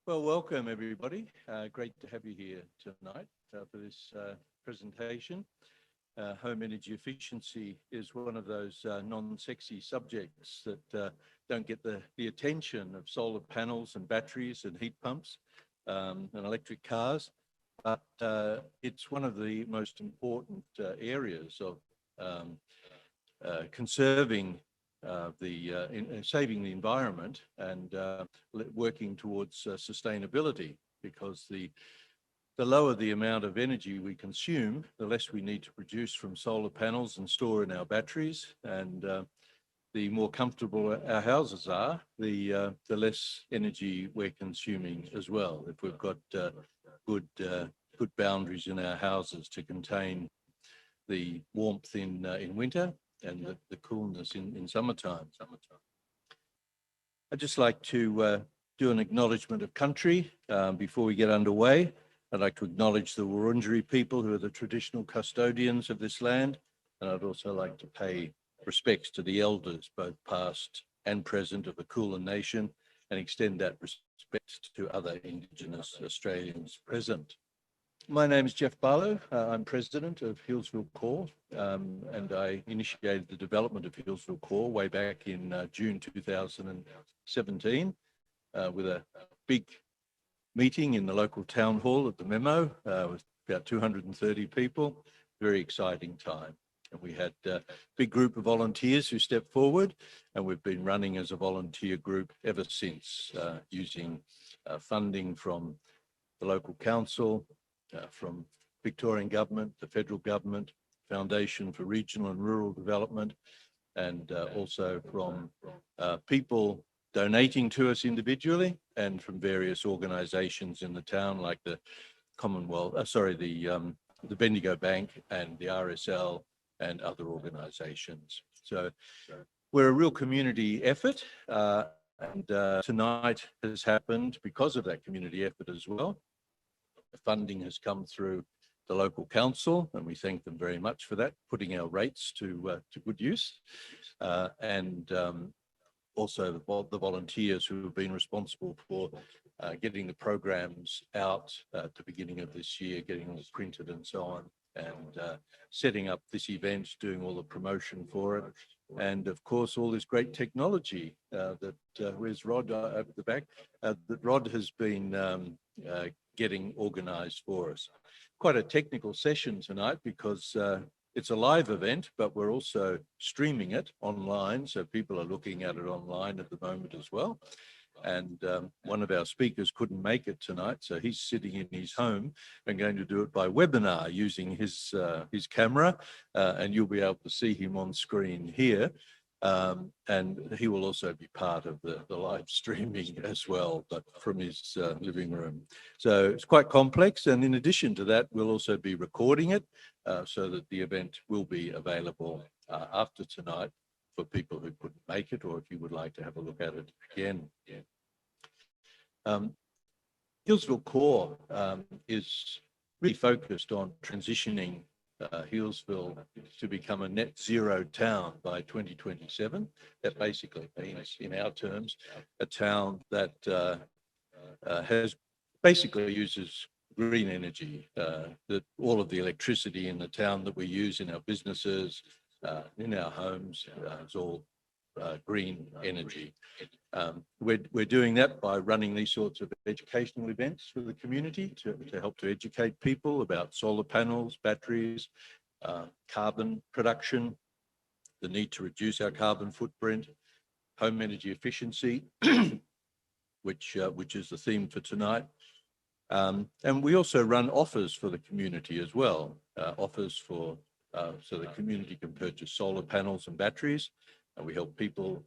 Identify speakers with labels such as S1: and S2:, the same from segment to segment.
S1: Well, welcome everybody. Great to have you here tonight for this presentation. Home energy efficiency is one of those non-sexy subjects that don't get the attention of solar panels and batteries and heat pumps and electric cars, but it's one of the most important areas of conserving saving the environment and working towards sustainability, because the lower the amount of energy we consume, the less we need to produce from solar panels and store in our batteries, and the more comfortable our houses are, the less energy we're consuming as well. If we've got good boundaries in our houses to contain the warmth in winter and the coolness in summertime. I'd just like to do an acknowledgement of country before we get underway. I'd like to acknowledge the Wurundjeri people, who are the traditional custodians of this land, and I'd also like to pay respects to the elders, both past and present, of the Kulin Nation, and extend that respect to other Indigenous Australians present. My name is Jeff Barlow. I'm president of Healesville Core, and I initiated the development of Healesville Core way back in June 2017 with a big meeting in the local town hall at the Memo with about 230 people. Very exciting time. And we had a big group of volunteers who stepped forward, and we've been running as a volunteer group ever since, using funding from the local council, from Victorian government, the federal government, Foundation for Regional and Rural Development, and also from people donating to us individually, and from various organisations in the town, like the Commonwealth, the Bendigo Bank and the RSL and other organisations. So we're a real community effort, and tonight has happened because of that community effort as well. The funding has come through the local council, and we thank them very much for that, putting our rates to good use, and also the volunteers who have been responsible for getting the programs out at the beginning of this year, getting them printed and so on, and setting up this event, doing all the promotion for it, and of course all this great technology where's Rod over the back, that Rod has been getting organised for us. Quite a technical session tonight, because it's a live event, but we're also streaming it online, so people are looking at it online at the moment as well. And one of our speakers couldn't make it tonight, so he's sitting in his home and going to do it by webinar using his camera, and you'll be able to see him on screen here. And he will also be part of the live streaming as well, but from his living room. So it's quite complex, and in addition to that, we'll also be recording it so that the event will be available after tonight for people who couldn't make it, or if you would like to have a look at it again. Healesville Core is really focused on transitioning Healesville to become a net zero town by 2027. That basically means, in our terms, a town that basically uses green energy, that all of the electricity in the town that we use in our businesses, in our homes, is all green energy. We're doing that by running these sorts of educational events for the community to help to educate people about solar panels, batteries, carbon production, the need to reduce our carbon footprint, home energy efficiency, which is the theme for tonight. And we also run offers for the community as well, offers for so the community can purchase solar panels and batteries, and we help people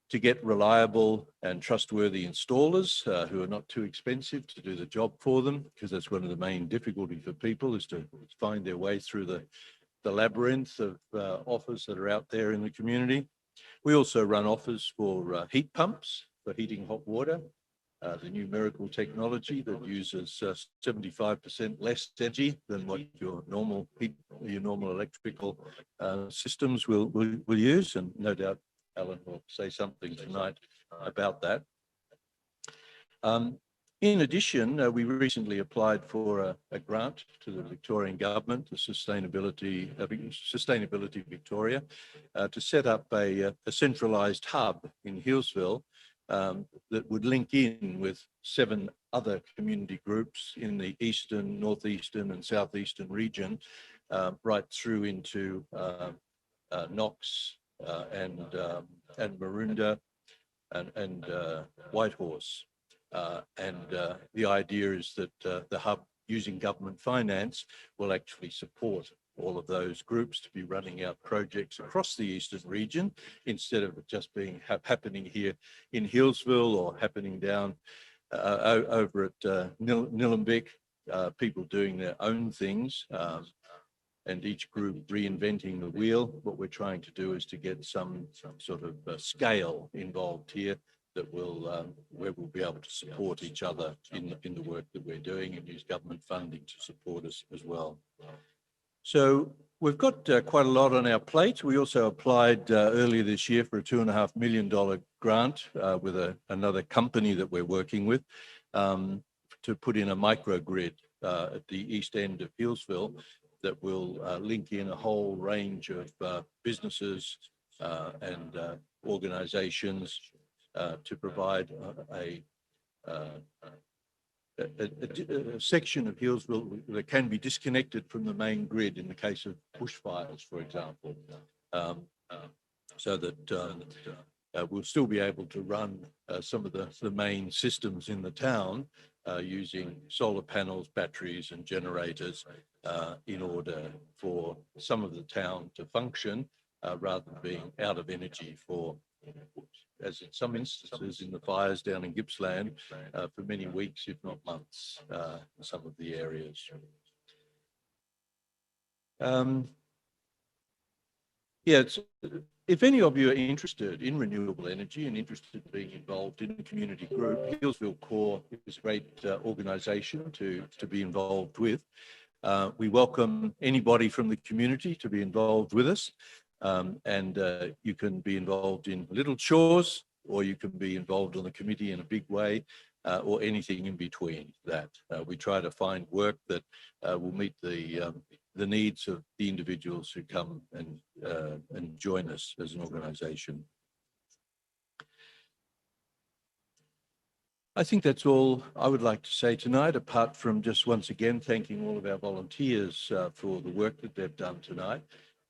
S1: to get reliable and trustworthy installers who are not too expensive to do the job for them, because that's one of the main difficulties for people, is to find their way through the labyrinth of offers that are out there in the community. We also run offers for heat pumps for heating hot water, the new miracle technology that uses 75% less energy than what your normal electrical systems will use, and no doubt Alan will say something tonight about that. In addition, we recently applied for a grant to the Victorian government, the Sustainability Victoria, to set up a centralised hub in Healesville that would link in with 7 other community groups in the eastern, northeastern and southeastern region, right through into Knox and Maroondah and Whitehorse. The idea is that the hub, using government finance, will actually support all of those groups to be running out projects across the eastern region, instead of it just being happening here in Healesville or happening down over at Nillumbik, people doing their own things, and each group reinventing the wheel. What we're trying to do is to get some sort of scale involved here that will, where we'll be able to support each other in the work that we're doing, and use government funding to support us as well. So we've got quite a lot on our plate. We also applied earlier this year for a $2.5 million grant with another company that we're working with to put in a microgrid at the east end of Healesville that will link in a whole range of businesses and organisations to provide a section of Healesville that can be disconnected from the main grid in the case of bushfires, for example, so that we'll still be able to run some of the main systems in the town using solar panels, batteries and generators in order for some of the town to function rather than being out of energy for, as in some instances in the fires down in Gippsland, for many weeks, if not months, in some of the areas. If any of you are interested in renewable energy and interested in being involved in a community group, Healesville Core is a great organisation to be involved with. We welcome anybody from the community to be involved with us. You can be involved in little chores, or you can be involved on the committee in a big way, or anything in between that. We try to find work that will meet the needs of the individuals who come and join us as an organisation. I think that's all I would like to say tonight, apart from just once again thanking all of our volunteers for the work that they've done tonight,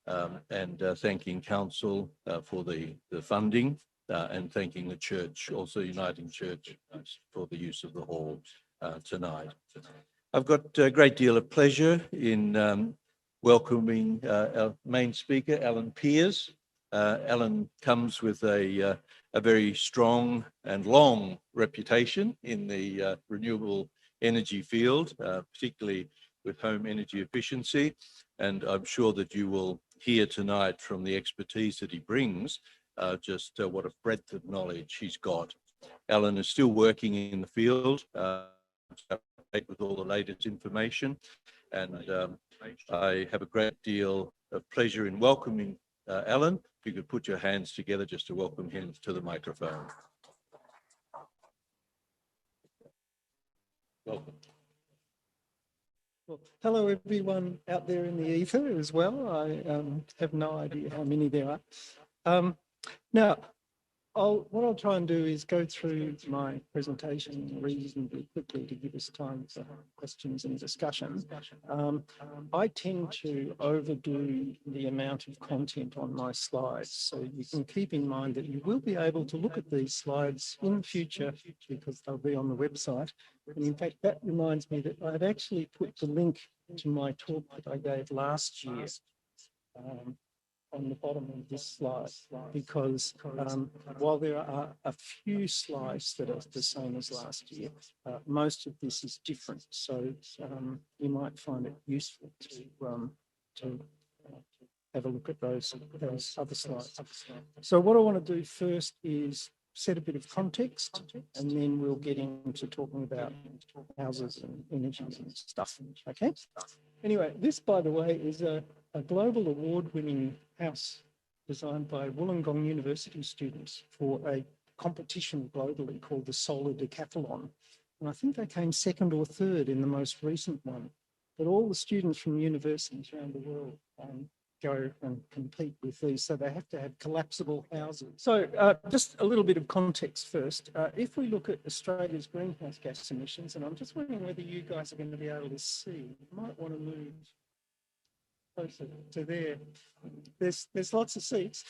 S1: and thanking council for the funding, and thanking the church, also Uniting Church, for the use of the hall tonight. I've got a great deal of pleasure in welcoming our main speaker, Alan Peers. Alan comes with a very strong and long reputation in the renewable energy field, particularly with home energy efficiency. And I'm sure that you will hear tonight from the expertise that he brings, just what a breadth of knowledge he's got. Alan is still working in the field with all the latest information, and I have a great deal of pleasure in welcoming Alan. If you could put your hands together just to welcome him to the microphone. Welcome.
S2: Well, hello everyone out there in the ether as well. I have no idea how many there are. Now, what I'll try and do is go through my presentation reasonably quickly to give us time for questions and discussion. I tend to overdo the amount of content on my slides, so you can keep in mind that you will be able to look at these slides in the future because they'll be on the website. And in fact, that reminds me that I've actually put the link to my talk that I gave last year on the bottom of this slide, because while there are a few slides that are the same as last year, most of this is different. So you might find it useful to have a look at those other slides. So what I want to do first is set a bit of context, and then we'll get into talking about houses and energy and stuff. Okay. Anyway, this, by the way, is a global award-winning house designed by Wollongong University students for a competition globally called the Solar Decathlon. And I think they came second or third in the most recent one. But all the students from universities around the world go and compete with these. So they have to have collapsible houses. So just a little bit of context first. If we look at Australia's greenhouse gas emissions, and I'm just wondering whether you guys are going to be able to see, you might want to move closer to there. There's lots of seats.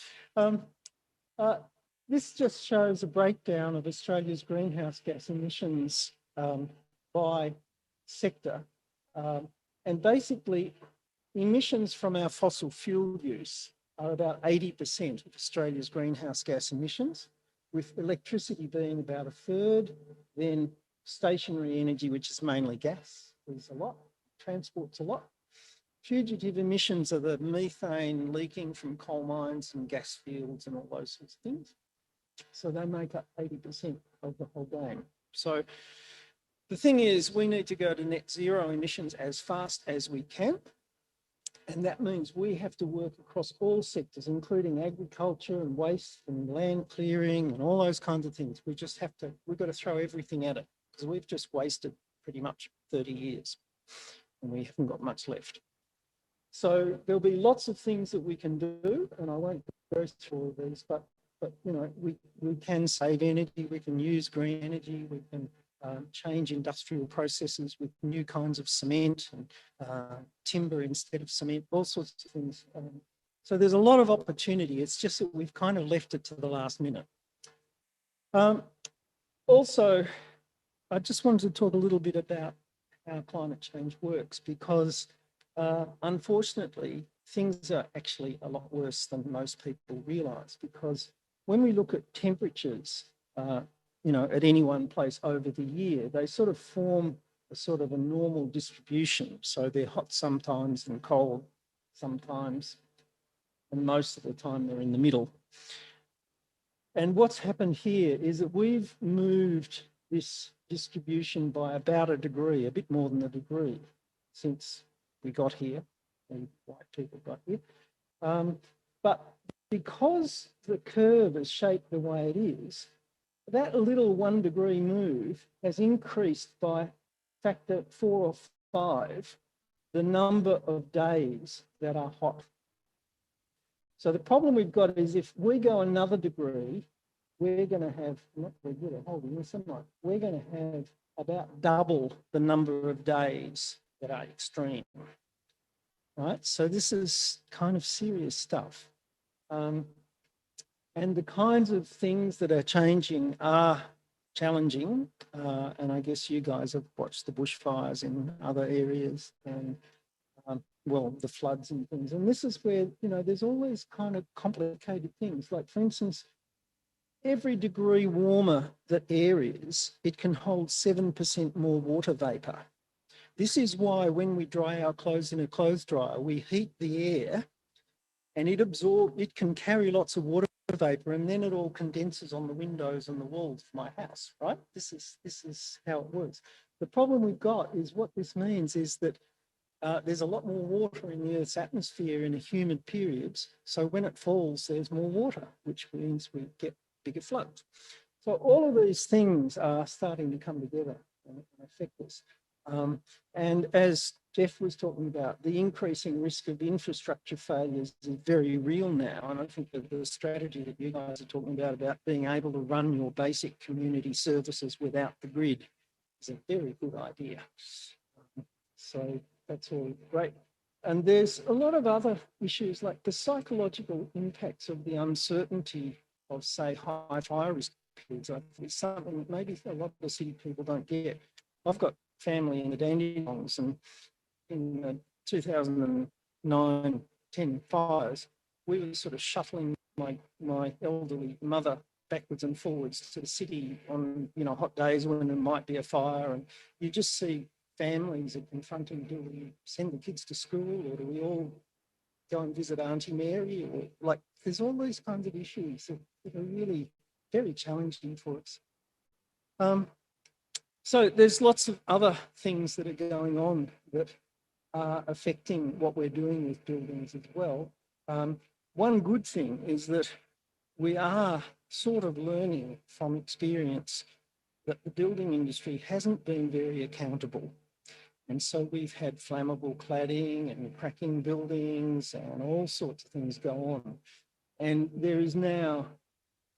S2: This just shows a breakdown of Australia's greenhouse gas emissions by sector. And basically, emissions from our fossil fuel use are about 80% of Australia's greenhouse gas emissions, with electricity being about a third, then stationary energy, which is mainly gas, is a lot, transport's a lot. Fugitive emissions are the methane leaking from coal mines and gas fields and all those sorts of things. So they make up 80% of the whole game. So the thing is, we need to go to net zero emissions as fast as we can. And that means we have to work across all sectors, including agriculture and waste and land clearing and all those kinds of things. We've got to throw everything at it because we've just wasted pretty much 30 years and we haven't got much left. So there'll be lots of things that we can do, and I won't go through all of these, but you know, we can save energy, we can use green energy, we can change industrial processes with new kinds of cement and timber instead of cement, all sorts of things. So there's a lot of opportunity. It's just that we've kind of left it to the last minute. Also, I just wanted to talk a little bit about how climate change works, because unfortunately, things are actually a lot worse than most people realise, because when we look at temperatures, you know, at any one place over the year, they sort of form a sort of a normal distribution. So they're hot sometimes and cold sometimes, and most of the time they're in the middle. And what's happened here is that we've moved this distribution by about a degree, a bit more than a degree, since we got here, and white people got here. But because the curve is shaped the way it is, that little 1 degree move has increased by factor 4 or 5 the number of days that are hot. So the problem we've got is if we go another degree, we're going to have, not very good at holding this, am I? We're going to have about double the number of days that are extreme, right? So this is kind of serious stuff. And the kinds of things that are changing are challenging. And I guess you guys have watched the bushfires in other areas and, well, the floods and things. And this is where, you know, there's always kind of complicated things. Like, for instance, every degree warmer that air is, it can hold 7% more water vapour. This is why when we dry our clothes in a clothes dryer, we heat the air and it can carry lots of water vapour, and then it all condenses on the windows and the walls of my house, right? This is how it works. The problem we've got is what this means is that there's a lot more water in the Earth's atmosphere in humid periods. So when it falls, there's more water, which means we get bigger floods. So all of these things are starting to come together and affect us. And as Jeff was talking about, the increasing risk of infrastructure failures is very real now. And I think that the strategy that you guys are talking about being able to run your basic community services without the grid is a very good idea. So that's all great. And there's a lot of other issues, like the psychological impacts of the uncertainty of, say, high fire risk periods. I think it's something that maybe a lot of the city people don't get. I've got family in the Dandenongs, and in the 2009-10 fires, we were sort of shuttling my elderly mother backwards and forwards to the city on, you know, hot days when there might be a fire, and you just see families are confronting, do we send the kids to school, or do we all go and visit Auntie Mary? Or, like, there's all these kinds of issues that are really very challenging for us. So there's lots of other things that are going on that are affecting what we're doing with buildings as well. One good thing is that we are sort of learning from experience that the building industry hasn't been very accountable. And so we've had flammable cladding and cracking buildings and all sorts of things go on. And there is now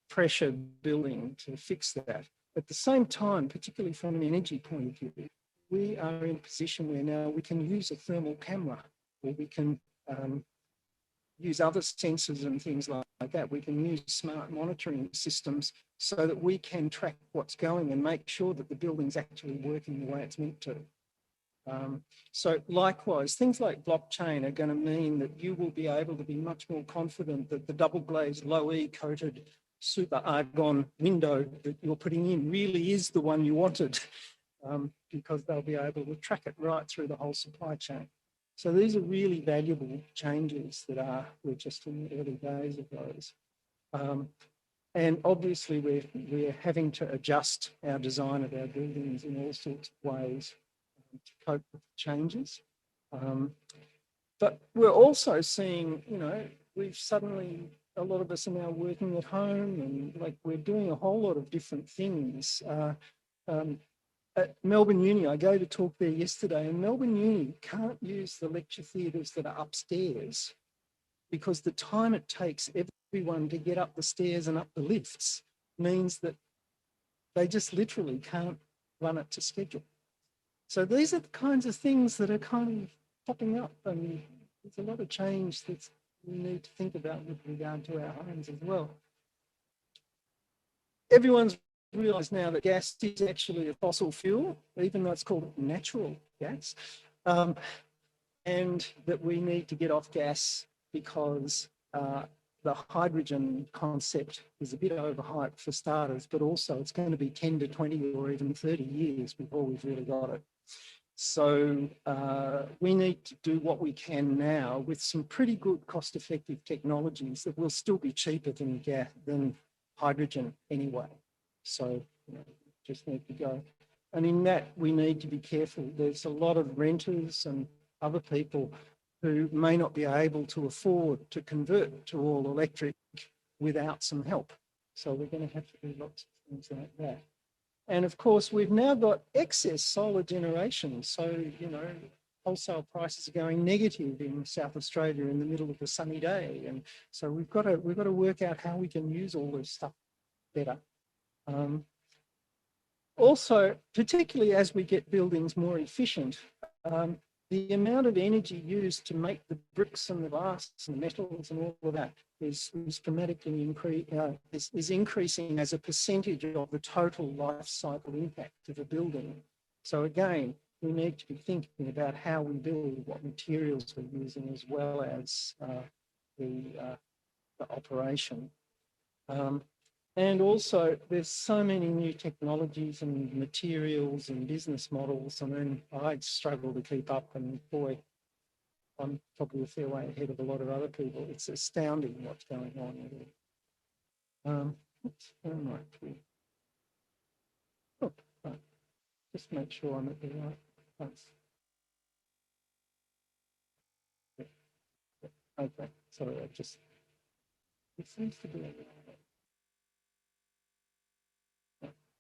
S2: pressure building to fix that. At the same time, particularly from an energy point of view, we are in a position where now we can use a thermal camera, or we can use other sensors and things like that. We can use smart monitoring systems so that we can track what's going and make sure that the building's actually working the way it's meant to. So likewise, things like blockchain are going to mean that you will be able to be much more confident that the double glazed low E coated super argon window that you're putting in really is the one you wanted, because they'll be able to track it right through the whole supply chain. So these are really valuable changes that we're just in the early days of those. And obviously we're having to adjust our design of our buildings in all sorts of ways to cope with the changes. But we're also seeing, you know, we've suddenly, a lot of us are now working at home, and like we're doing a whole lot of different things. At Melbourne Uni, I go to talk there yesterday, and Melbourne Uni can't use the lecture theatres that are upstairs because the time it takes everyone to get up the stairs and up the lifts means that they just literally can't run it to schedule. So these are the kinds of things that are kind of popping up, and there's a lot of change that we need to think about with regard to our homes as well. Everyone's realised now that gas is actually a fossil fuel, even though it's called natural gas, and that we need to get off gas because the hydrogen concept is a bit overhyped for starters, but also it's going to be 10 to 20 or even 30 years before we've really got it. So we need to do what we can now with some pretty good cost-effective technologies that will still be cheaper than hydrogen anyway. So you know, just need to go. And in that, we need to be careful. There's a lot of renters and other people who may not be able to afford to convert to all electric without some help. So we're going to have to do lots of things like that. And of course, we've now got excess solar generation. So, you know, wholesale prices are going negative in South Australia in the middle of a sunny day. And so we've got to work out how we can use all this stuff better. Also, particularly as we get buildings more efficient, the amount of energy used to make the bricks and the glass and the metals and all of that is dramatically increasing as a percentage of the total life cycle impact of a building. So again, we need to be thinking about how we build, what materials we're using, as well as the operation. And also, there's so many new technologies and materials and business models. I mean, I struggle to keep up, and boy, I'm probably a fair way ahead of a lot of other people. It's astounding what's going on. Oops, where am I? Oh, right. Just make sure I'm at the right place. Okay, sorry, it seems to be.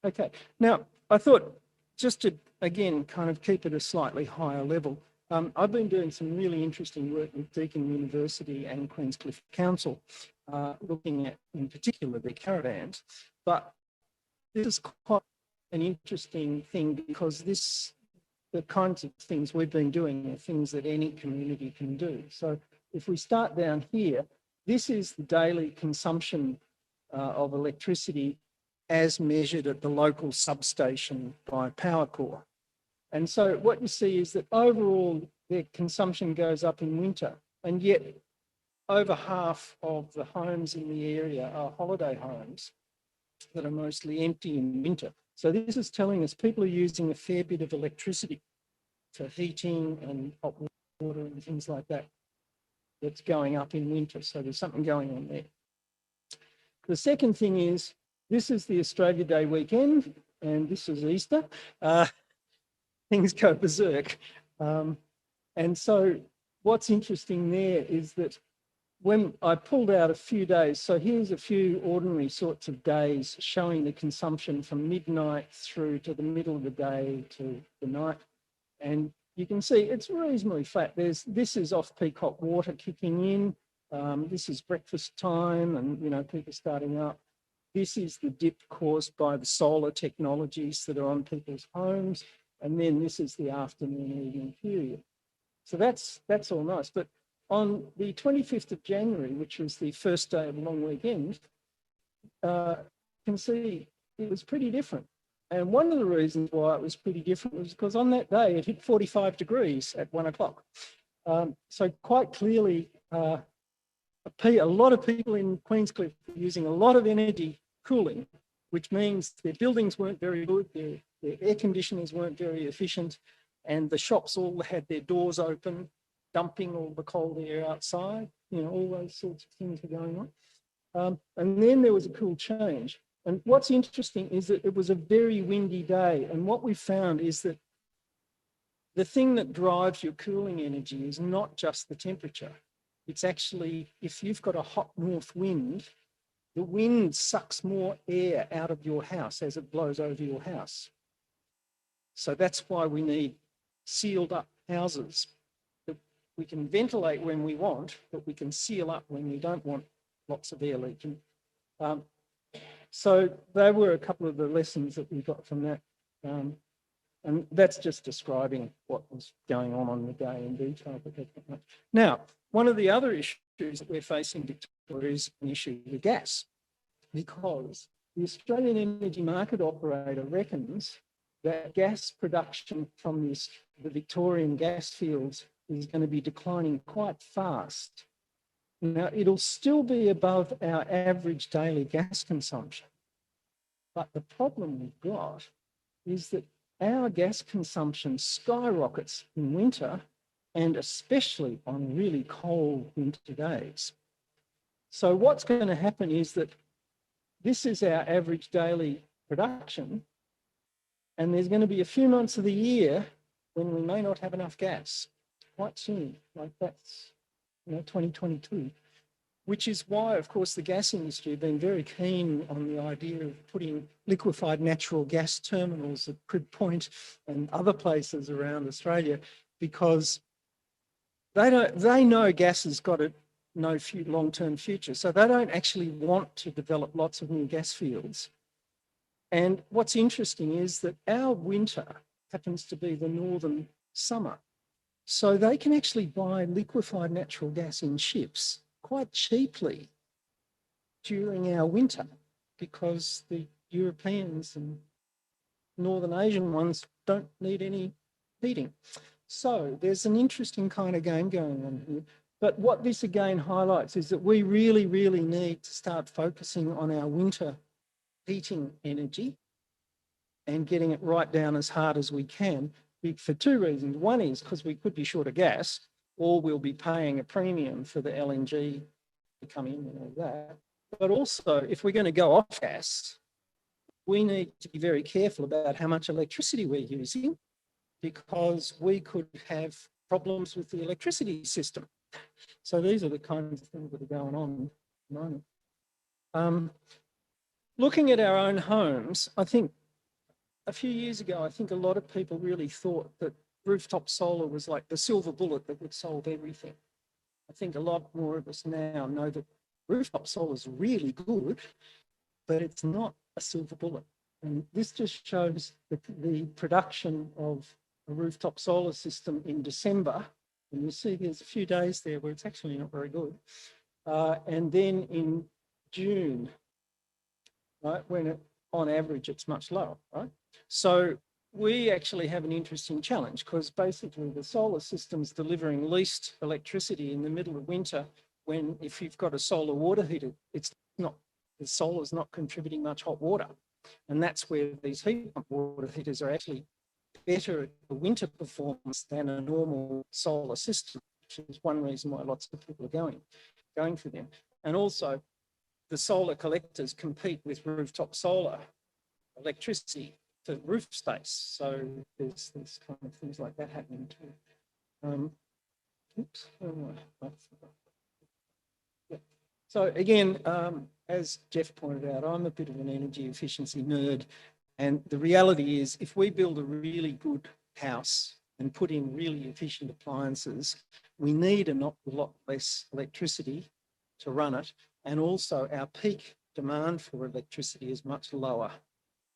S2: Okay, now I thought just to, again, kind of keep it a slightly higher level, I've been doing some really interesting work with Deakin University and Queenscliff Council, looking at, in particular, their caravans. But this is quite an interesting thing because the kinds of things we've been doing are things that any community can do. So if we start down here, this is the daily consumption of electricity as measured at the local substation by Powercor. And so what you see is that overall their consumption goes up in winter, and yet over half of the homes in the area are holiday homes that are mostly empty in winter. So this is telling us people are using a fair bit of electricity for heating and hot water and things like that. That's going up in winter. So there's something going on there. The second thing is, this is the Australia Day weekend, and this is Easter. Things go berserk. And so what's interesting there is that when I pulled out a few days, so here's a few ordinary sorts of days showing the consumption from midnight through to the middle of the day to the night. And you can see it's reasonably flat. This is off-peak hot water kicking in. This is breakfast time and, you know, people starting up. This is the dip caused by the solar technologies that are on people's homes. And then this is the afternoon evening period. So that's all nice. But on the 25th of January, which was the first day of the long weekend, you can see it was pretty different. And one of the reasons why it was pretty different was because on that day it hit 45 degrees at 1 o'clock. So quite clearly, a lot of people in Queenscliff were using a lot of energy cooling, which means their buildings weren't very good, their air conditioners weren't very efficient, and the shops all had their doors open, dumping all the cold air outside, you know, all those sorts of things were going on. And then there was a cool change. And what's interesting is that it was a very windy day. And what we found is that the thing that drives your cooling energy is not just the temperature. It's actually, if you've got a hot north wind, the wind sucks more air out of your house as it blows over your house. So that's why we need sealed up houses. That we can ventilate when we want, but we can seal up when we don't want lots of air leaking. So they were a couple of the lessons that we got from that. And that's just describing what was going on the day in detail. But now, one of the other issues that we're facing in Victoria is an issue with gas, because the Australian Energy Market Operator reckons that gas production from the Victorian gas fields is going to be declining quite fast. Now, it'll still be above our average daily gas consumption. But the problem we've got is that our gas consumption skyrockets in winter, and especially on really cold winter days. So what's going to happen is that this is our average daily production, and there's going to be a few months of the year when we may not have enough gas quite soon, like that's, you know, 2022. Which is why, of course, the gas industry have been very keen on the idea of putting liquefied natural gas terminals at Crib Point and other places around Australia, because they know gas has got no long-term future. So they don't actually want to develop lots of new gas fields. And what's interesting is that our winter happens to be the northern summer. So they can actually buy liquefied natural gas in ships quite cheaply during our winter, because the Europeans and Northern Asian ones don't need any heating. So there's an interesting kind of game going on here. But what this again highlights is that we really, really need to start focusing on our winter heating energy and getting it right down as hard as we can, for two reasons. One is because we could be short of gas, or we'll be paying a premium for the LNG to come in and all that. But also, if we're going to go off gas, we need to be very careful about how much electricity we're using, because we could have problems with the electricity system. So these are the kinds of things that are going on at the moment. Looking at our own homes, I think a few years ago, I think a lot of people really thought that rooftop solar was like the silver bullet that would solve everything. I think a lot more of us now know that rooftop solar is really good, but it's not a silver bullet. And this just shows the production of a rooftop solar system in December. And you see there's a few days there where it's actually not very good. And then in June, right, when on average it's much lower, right? So we actually have an interesting challenge, because basically the solar system's delivering least electricity in the middle of winter, when if you've got a solar water heater, the solar's not contributing much hot water. And that's where these heat pump water heaters are actually better at the winter performance than a normal solar system, which is one reason why lots of people are going for them. And also the solar collectors compete with rooftop solar electricity for roof space. So there's kind of things like that happening too. Oops. So again, as Jeff pointed out, I'm a bit of an energy efficiency nerd. And the reality is if we build a really good house and put in really efficient appliances, we need a lot less electricity to run it. And also our peak demand for electricity is much lower.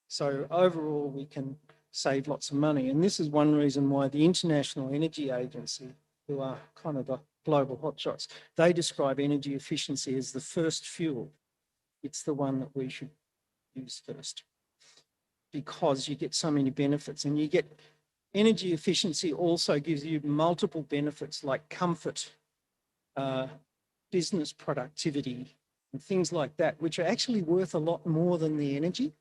S2: So overall, we can save lots of money. And this is one reason why the International Energy Agency, who are kind of the global hotshots, they describe energy efficiency as the first fuel. It's the one that we should use first because you get so many benefits, and you get energy efficiency also gives you multiple benefits like comfort, business productivity, and things like that, which are actually worth a lot more than the energy.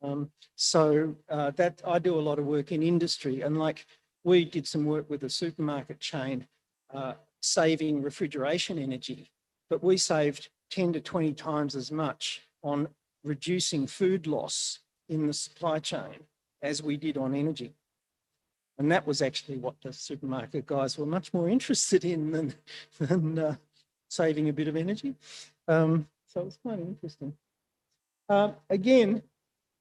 S2: That I do a lot of work in industry, and like we did some work with a supermarket chain saving refrigeration energy, but we saved 10 to 20 times as much on reducing food loss in the supply chain as we did on energy. And that was actually what the supermarket guys were much more interested in than saving a bit of energy. So it's quite interesting. Again,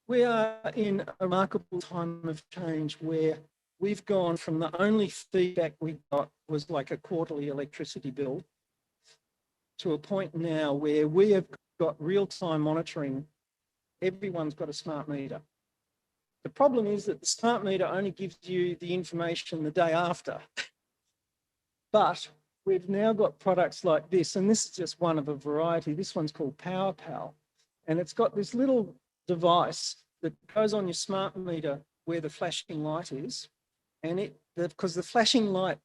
S2: we are in a remarkable time of change where we've gone from the only feedback we got was like a quarterly electricity bill to a point now where we have got real-time monitoring. Everyone's got a smart meter. The problem is that the smart meter only gives you the information the day after. But we've now got products like this, and this is just one of a variety. This one's called PowerPal, and it's got this little device that goes on your smart meter where the flashing light is, and because the flashing light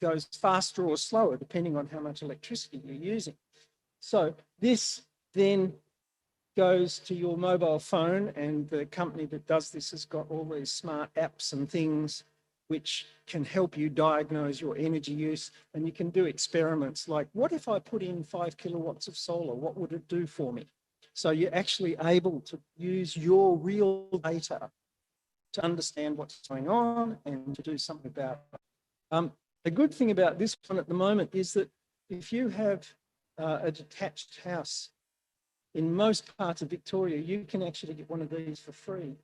S2: goes faster or slower depending on how much electricity you're using. So this then goes to your mobile phone, and the company that does this has got all these smart apps and things which can help you diagnose your energy use, and you can do experiments like, what if I put in 5 kilowatts of solar? What would it do for me? So you're actually able to use your real data to understand what's going on and to do something about it. The good thing about this one at the moment is that if you have a detached house, in most parts of Victoria, you can actually get one of these for free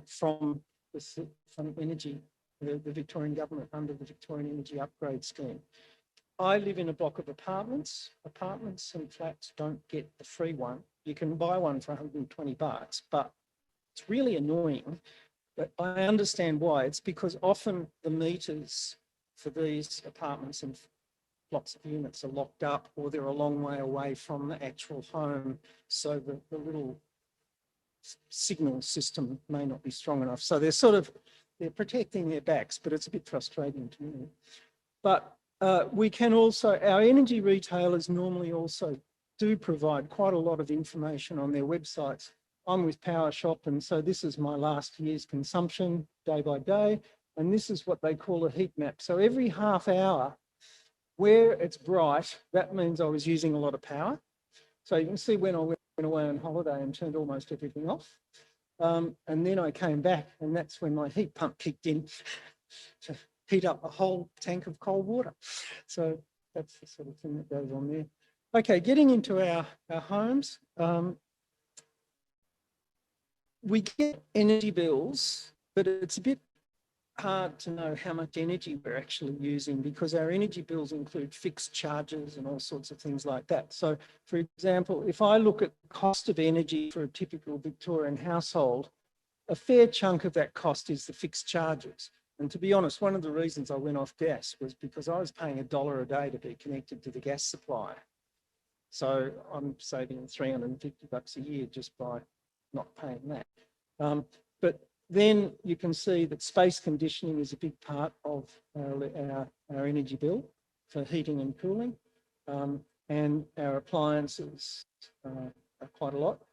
S2: from energy, the Victorian government under the Victorian Energy Upgrade Scheme. I live in a block of apartments. Apartments and flats don't get the free one. You can buy one for $120, but it's really annoying. But I understand why. It's because often the meters for these apartments and lots of units are locked up, or they're a long way away from the actual home. So the little signal system may not be strong enough. So they're protecting their backs, but it's a bit frustrating to me. But we can also, our energy retailers normally also do provide quite a lot of information on their websites. I'm with PowerShop, and so this is my last year's consumption day by day, and this is what they call a heat map. So every half hour, where it's bright, that means I was using a lot of power. So you can see when I went away on holiday and turned almost everything off. And then I came back, and that's when my heat pump kicked in to heat up a whole tank of cold water. So that's the sort of thing that goes on there. Okay, getting into our homes. We get energy bills, but it's a bit hard to know how much energy we're actually using because our energy bills include fixed charges and all sorts of things like that. So, for example, if I look at the cost of energy for a typical Victorian household, a fair chunk of that cost is the fixed charges. And to be honest, one of the reasons I went off gas was because I was paying $1 a day to be connected to the gas supply. So I'm saving $350 a year just by not paying that. But then you can see that space conditioning is a big part of our energy bill for heating and cooling, and our appliances are quite a lot.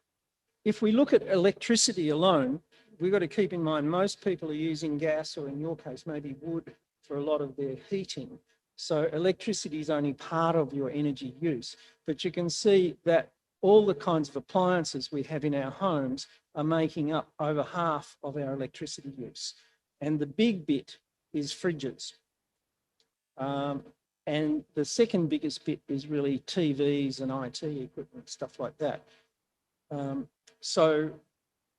S2: If we look at electricity alone, we've got to keep in mind most people are using gas, or in your case, maybe wood, for a lot of their heating. So electricity is only part of your energy use, but you can see that all the kinds of appliances we have in our homes are making up over half of our electricity use. And the big bit is fridges. And the second biggest bit is really TVs and IT equipment, stuff like that. So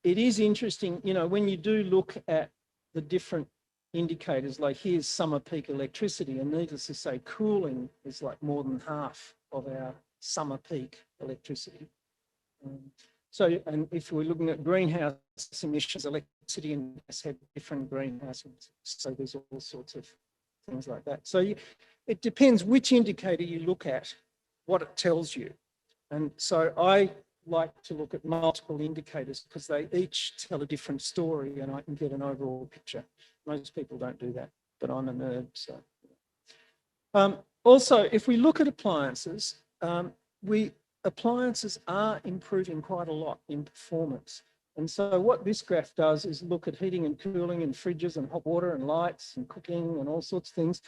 S2: it is interesting, you know, when you do look at the different indicators, like here's summer peak electricity, and needless to say, cooling is like more than half of our summer peak electricity. So, and if we're looking at greenhouse emissions, electricity and gas have different greenhouse emissions. So there's all sorts of things like that. So it depends which indicator you look at, what it tells you. And so I like to look at multiple indicators because they each tell a different story and I can get an overall picture. Most people don't do that, but I'm a nerd. So, also, if we look at appliances, appliances are improving quite a lot in performance. And so what this graph does is look at heating and cooling and fridges and hot water and lights and cooking and all sorts of things.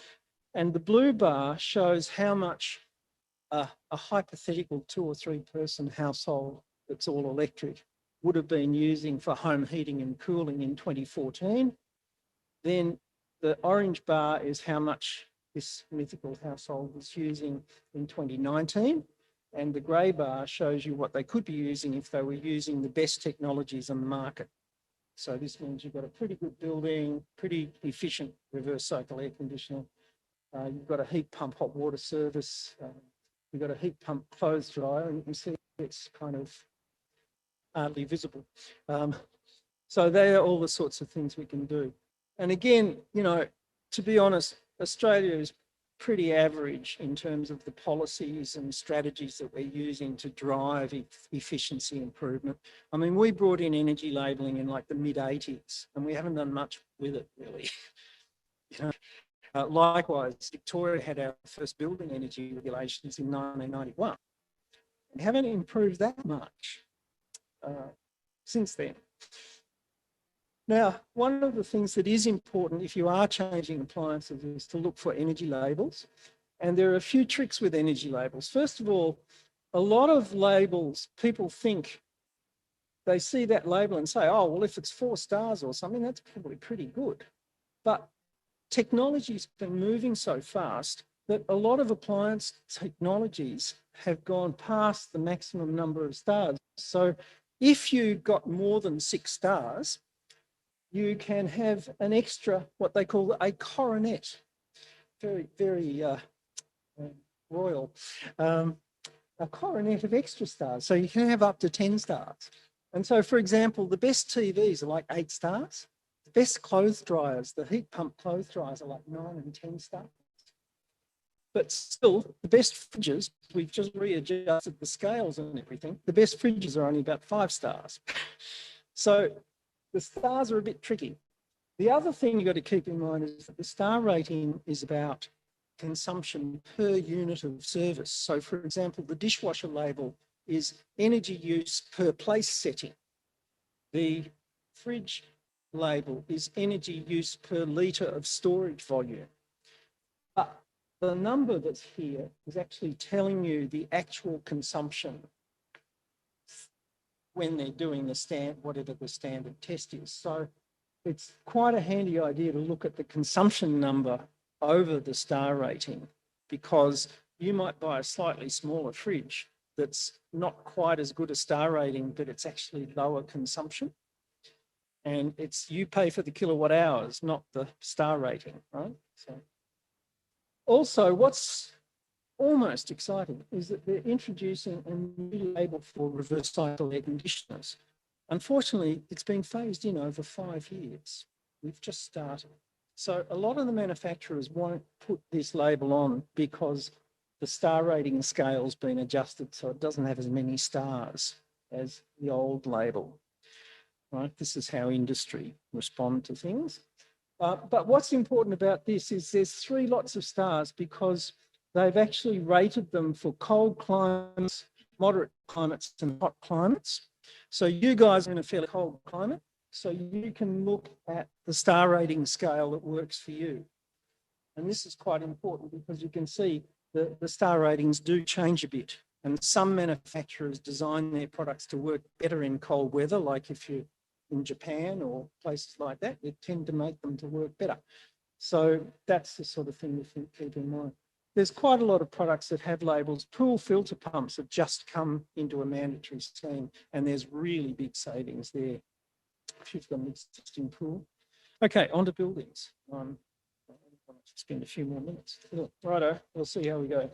S2: And the blue bar shows how much a hypothetical 2 or 3 person household that's all electric would have been using for home heating and cooling in 2014. Then the orange bar is how much this mythical household was using in 2019. And the grey bar shows you what they could be using if they were using the best technologies on the market. So this means you've got a pretty good building, pretty efficient reverse cycle air conditioner. You've got a heat pump hot water service. You've got a heat pump clothes dryer, and you can see it's kind of hardly visible. So they are all the sorts of things we can do. And again, you know, to be honest, Australia is pretty average in terms of the policies and strategies that we're using to drive efficiency improvement. I mean, we brought in energy labelling in like the mid-80s, and we haven't done much with it really. You know, likewise, Victoria had our first building energy regulations in 1991. We haven't improved that much since then. Now, one of the things that is important if you are changing appliances is to look for energy labels. And there are a few tricks with energy labels. First of all, a lot of labels, people think, they see that label and say, oh, well, if it's 4 stars or something, that's probably pretty good. But technology's been moving so fast that a lot of appliance technologies have gone past the maximum number of stars. So if you got more than 6 stars, you can have an extra, what they call a coronet, very, very royal, a coronet of extra stars. So you can have up to 10 stars. And so, for example, the best TVs are like 8 stars. The best clothes dryers, the heat pump clothes dryers are like 9 and 10 stars. But still, the best fridges, we've just readjusted the scales and everything, the best fridges are only about 5 stars. So the stars are a bit tricky. The other thing you've got to keep in mind is that the star rating is about consumption per unit of service. So for example, the dishwasher label is energy use per place setting. The fridge label is energy use per litre of storage volume. But the number that's here is actually telling you the actual consumption when they're doing the whatever the standard test is. So it's quite a handy idea to look at the consumption number over the star rating, because you might buy a slightly smaller fridge that's not quite as good a star rating, but it's actually lower consumption. And it's you pay for the kilowatt hours, not the star rating, right? So also, what's almost exciting is that they're introducing a new label for reverse cycle air conditioners. Unfortunately, it's been phased in over 5 years. We've just started. So a lot of the manufacturers won't put this label on because the star rating scale's been adjusted so it doesn't have as many stars as the old label. Right? This is how industry respond to things. But what's important about this is there's 3 lots of stars because they've actually rated them for cold climates, moderate climates and hot climates. So you guys are in a fairly cold climate, so you can look at the star rating scale that works for you. And this is quite important because you can see the star ratings do change a bit. And some manufacturers design their products to work better in cold weather, like if you're in Japan or places like that, they tend to make them to work better. So that's the sort of thing to keep in mind. there's quite a lot of products that have labels. Pool filter pumps have just come into a mandatory scheme, and there's really big savings there if you've got an existing pool. Okay, on to buildings. I'll spend a few more minutes. Righto, we'll see how we go.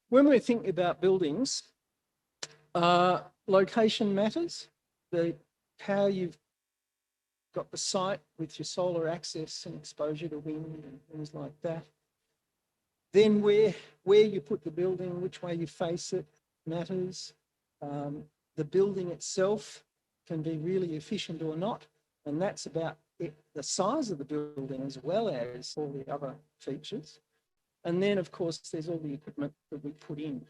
S2: When we're thinking about buildings, location matters. How you've got the site with your solar access and exposure to wind and things like that. Then where you put the building, which way you face it matters. The building itself can be really efficient or not, and that's about the size of the building as well as all the other features. And then, of course, there's all the equipment that we put in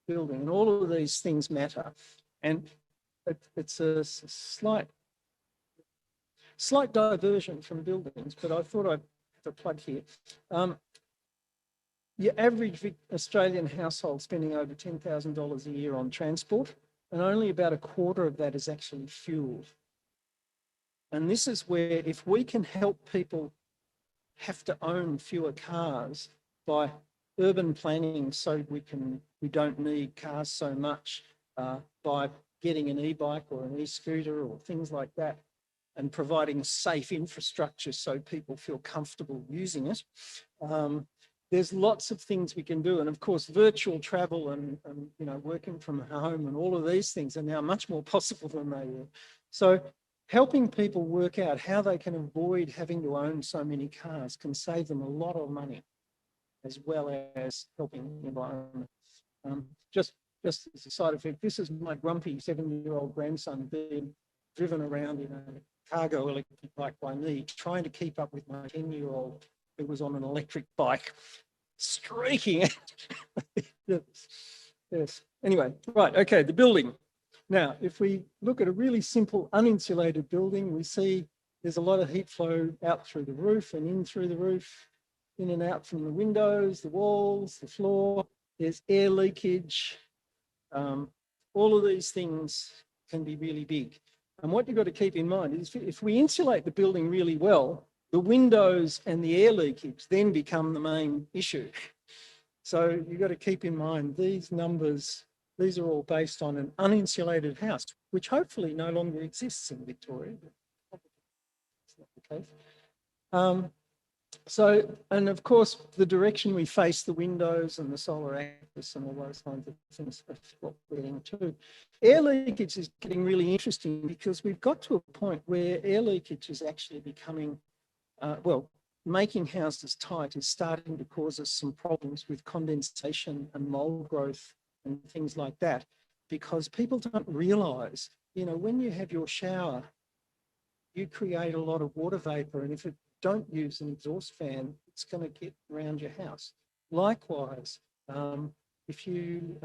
S2: building, and all of these things matter. And it's a slight diversion from buildings, but I thought I'd have a plug here. Your average Australian household spending over $10,000 a year on transport, and only about a quarter of that is actually fuel. And this is where, if we can help people have to own fewer cars by urban planning, so we don't need cars so much, by getting an e-bike or an e-scooter or things like that, and providing safe infrastructure so people feel comfortable using it. There's lots of things we can do. And of course, virtual travel and working from home and all of these things are now much more possible than they were. So helping people work out how they can avoid having to own so many cars can save them a lot of money, as well as helping the environment. Just as a side effect, this is my grumpy 7-year-old grandson being driven around in a cargo electric bike by me, trying to keep up with my 10-year-old who was on an electric bike, streaking it. Yes. Anyway, right, okay, the building. Now, if we look at a really simple uninsulated building, we see there's a lot of heat flow out through the roof and in through the roof, in and out from the windows, the walls, the floor. There's air leakage. All of these things can be really big. And what you've got to keep in mind is if we insulate the building really well, the windows and the air leakage then become the main issue. So you've got to keep in mind these numbers, these are all based on an uninsulated house, which hopefully no longer exists in Victoria. It's not the case. And of course, the direction we face the windows and the solar axis and all those kinds of things are what we're getting to. Air leakage is getting really interesting because we've got to a point where air leakage is actually becoming, making houses tight is starting to cause us some problems with condensation and mold growth and things like that, because people don't realise, when you have your shower, you create a lot of water vapour, and if you don't use an exhaust fan, it's going to get around your house. Likewise, if you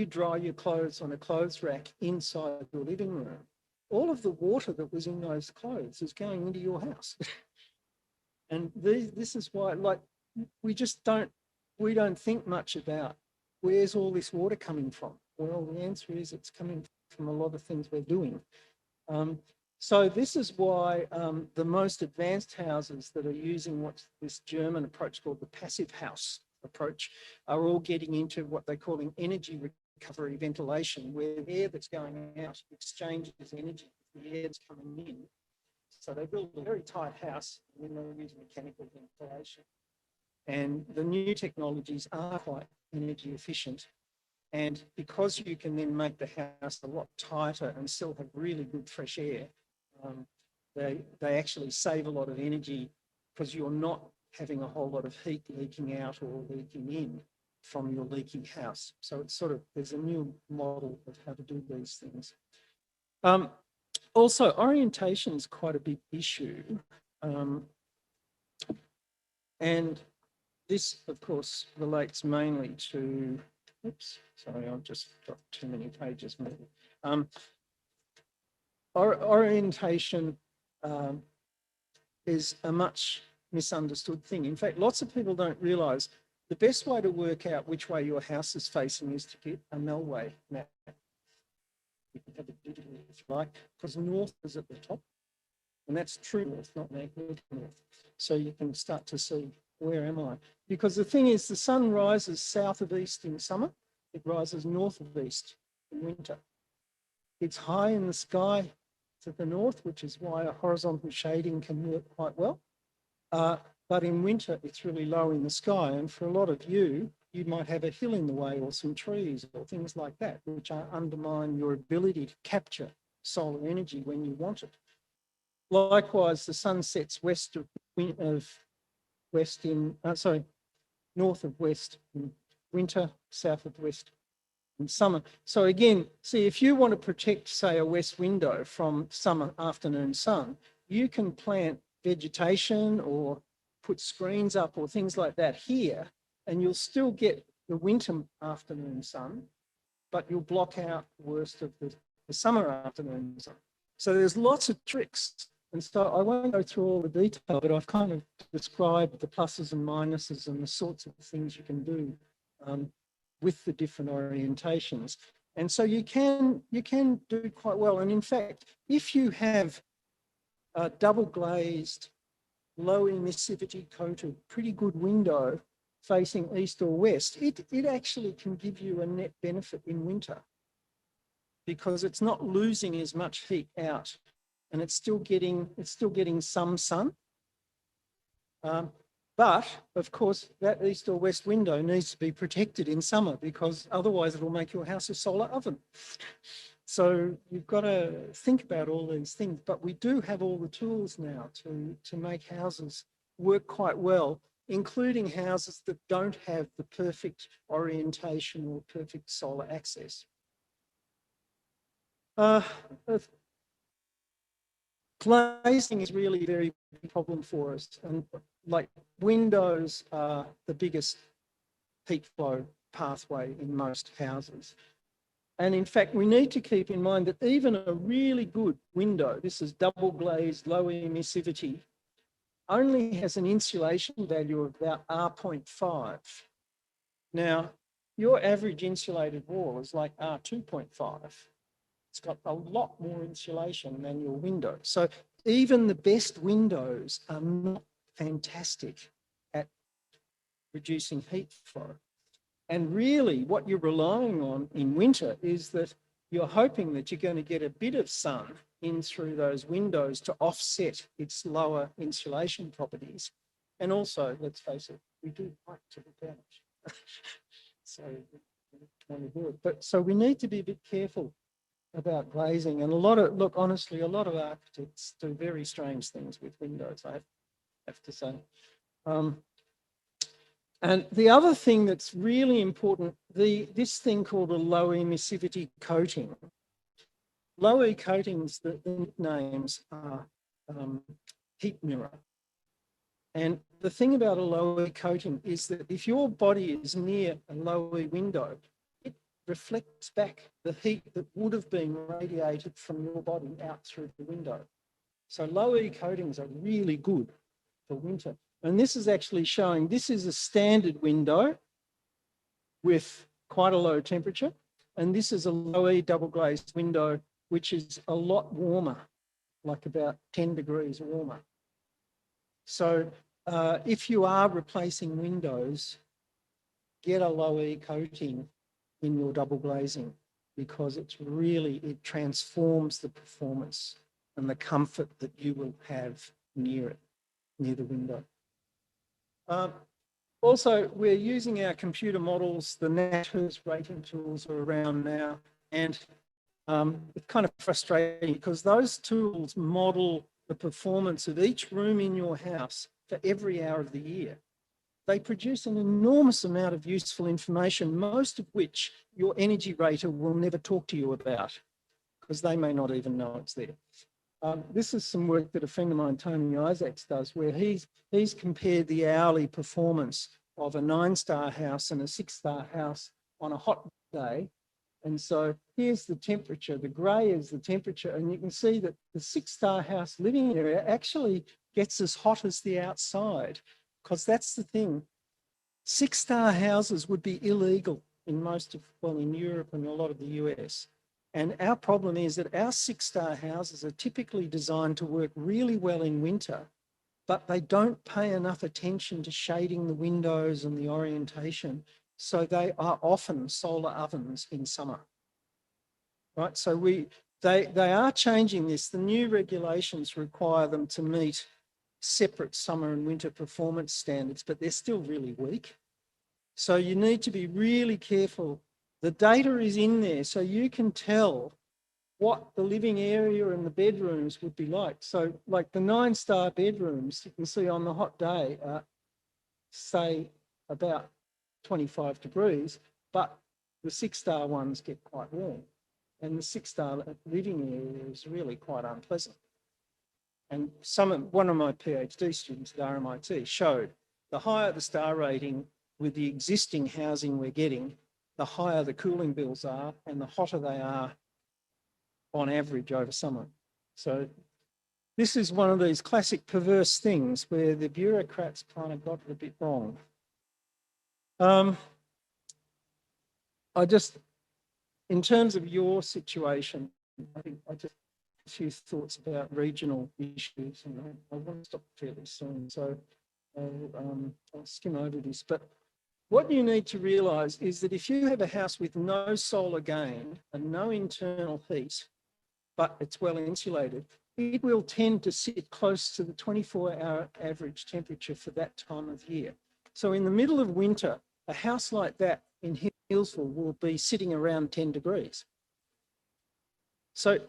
S2: dry your clothes on a clothes rack inside your living room, all of the water that was in those clothes is going into your house. And this is why, we don't think much about where's all this water coming from. Well, the answer is it's coming from a lot of things we're doing. So this is why the most advanced houses that are using what's this German approach called the passive house approach are all getting into what they're calling energy recovery ventilation, where the air that's going out exchanges energy with the air that's coming in. So they build a very tight house and then they use mechanical ventilation. And the new technologies are quite energy efficient. And because you can then make the house a lot tighter and still have really good fresh air, they actually save a lot of energy because you're not having a whole lot of heat leaking out or leaking in from your leaking house. So it's there's a new model of how to do these things. Also, orientation is quite a big issue. And this, of course, relates mainly to, oops, sorry, I've just got too many pages maybe. Orientation is a much misunderstood thing. In fact, lots of people don't realise the best way to work out which way your house is facing is to get a Melway map. You can have it digitally if you like, because north is at the top And that's true north, not magnetic north. So you can start to see, where am I? Because the thing is, the sun rises south of east in summer. It rises north of east in winter. It's high in the sky to the north, which is why a horizontal shading can work quite well. But in winter, it's really low in the sky. And for a lot of you, you might have a hill in the way or some trees or things like that, which undermine your ability to capture solar energy when you want it. Likewise, the sun sets north of west in winter, south of west in summer. So again, see, if you want to protect, say, a west window from summer afternoon sun, you can plant vegetation or put screens up or things like that here, and you'll still get the winter afternoon sun, but you'll block out the worst of the summer afternoon sun. So there's lots of tricks. And so I won't go through all the detail, but I've kind of described the pluses and minuses and the sorts of things you can do with the different orientations. And so you can do quite well. And in fact, if you have a double glazed, low emissivity coated, pretty good window facing east or west, it actually can give you a net benefit in winter because it's not losing as much heat out and it's still getting some sun. But of course, that east or west window needs to be protected in summer because otherwise it'll make your house a solar oven. So you've got to think about all these things, but we do have all the tools now to make houses work quite well, including houses that don't have the perfect orientation or perfect solar access. Glazing is really a very big problem for us, and like windows are the biggest heat flow pathway in most houses. And in fact, we need to keep in mind that even a really good window, this is double glazed, low emissivity, only has an insulation value of about R.5. Now, your average insulated wall is like R2.5. It's got a lot more insulation than your window. So even the best windows are not fantastic at reducing heat flow. And really what you're relying on in winter is that you're hoping that you're going to get a bit of sun in through those windows to offset its lower insulation properties. And also, let's face it, we do like to the damage. So we need to be a bit careful about glazing. And honestly, a lot of architects do very strange things with windows, I have to say. And the other thing that's really important, this thing called a low emissivity coating. Low E coatings, the nicknames are heat mirror. And the thing about a low E coating is that if your body is near a low E window, it reflects back the heat that would have been radiated from your body out through the window. So low E coatings are really good for winter. And this is actually showing, this is a standard window with quite a low temperature. And this is a low E double glazed window, which is a lot warmer, like about 10 degrees warmer. So if you are replacing windows, get a low E coating in your double glazing because it transforms the performance and the comfort that you will have near the window. Also, we're using our computer models. The NatHERS rating tools are around now, and it's kind of frustrating because those tools model the performance of each room in your house for every hour of the year. They produce an enormous amount of useful information, most of which your energy rater will never talk to you about because they may not even know it's there. This is some work that a friend of mine, Tony Isaacs, does, where he's compared the hourly performance of a 9-star house and a 6-star house on a hot day. And so here's the temperature, the grey is the temperature, and you can see that the 6-star house living area actually gets as hot as the outside, because that's the thing. 6-star houses would be illegal in in Europe and a lot of the US. And our problem is that our 6-star houses are typically designed to work really well in winter, but they don't pay enough attention to shading the windows and the orientation. So they are often solar ovens in summer, right? So they are changing this. The new regulations require them to meet separate summer and winter performance standards, but they're still really weak. So you need to be really careful. The data is in there, so you can tell what the living area and the bedrooms would be like. So like the 9-star bedrooms, you can see on the hot day, say about 25 degrees, but the 6-star ones get quite warm. And the 6-star living area is really quite unpleasant. And one of my PhD students at RMIT showed the higher the star rating with the existing housing we're getting, the higher the cooling bills are and the hotter they are on average over summer. So this is one of these classic perverse things where the bureaucrats kind of got it a bit wrong. In terms of your situation, I think I just a few thoughts about regional issues, and I want to stop fairly soon, so I'll skim over this. But what you need to realise is that if you have a house with no solar gain and no internal heat, but it's well insulated, it will tend to sit close to the 24-hour average temperature for that time of year. So in the middle of winter, a house like that in Healesville will be sitting around 10 degrees. So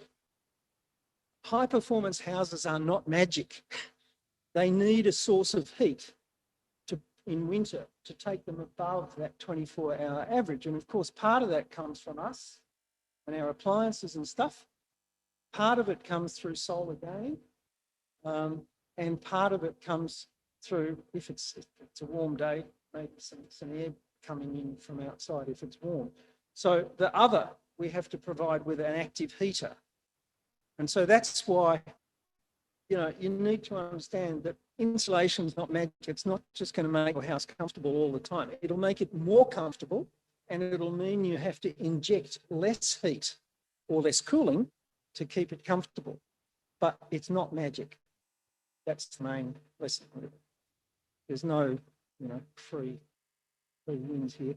S2: high performance houses are not magic. They need a source of heat in winter to take them above that 24-hour average. And of course, part of that comes from us and our appliances and stuff. Part of it comes through solar gain, and part of it comes through, if it's a warm day, maybe some air coming in from outside if it's warm. So the other, we have to provide with an active heater. And so that's why, you need to understand that insulation is not magic. It's not just going to make your house comfortable all the time. It'll make it more comfortable, and it'll mean you have to inject less heat or less cooling to keep it comfortable. But it's not magic. That's the main lesson. There's no, free wins here.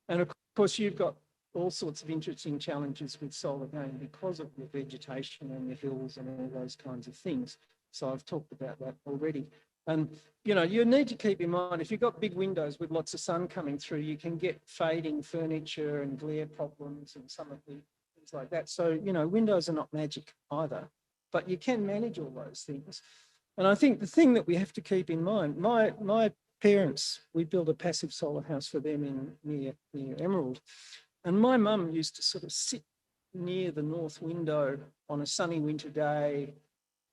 S2: And of course, you've got all sorts of interesting challenges with solar gain because of the vegetation and the hills and all those kinds of things. So I've talked about that already. And, you need to keep in mind, if you've got big windows with lots of sun coming through, you can get fading furniture and glare problems and some of the things like that. So, windows are not magic either, but you can manage all those things. And I think the thing that we have to keep in mind, my parents, we built a passive solar house for them near Emerald. And my mum used to sort of sit near the north window on a sunny winter day,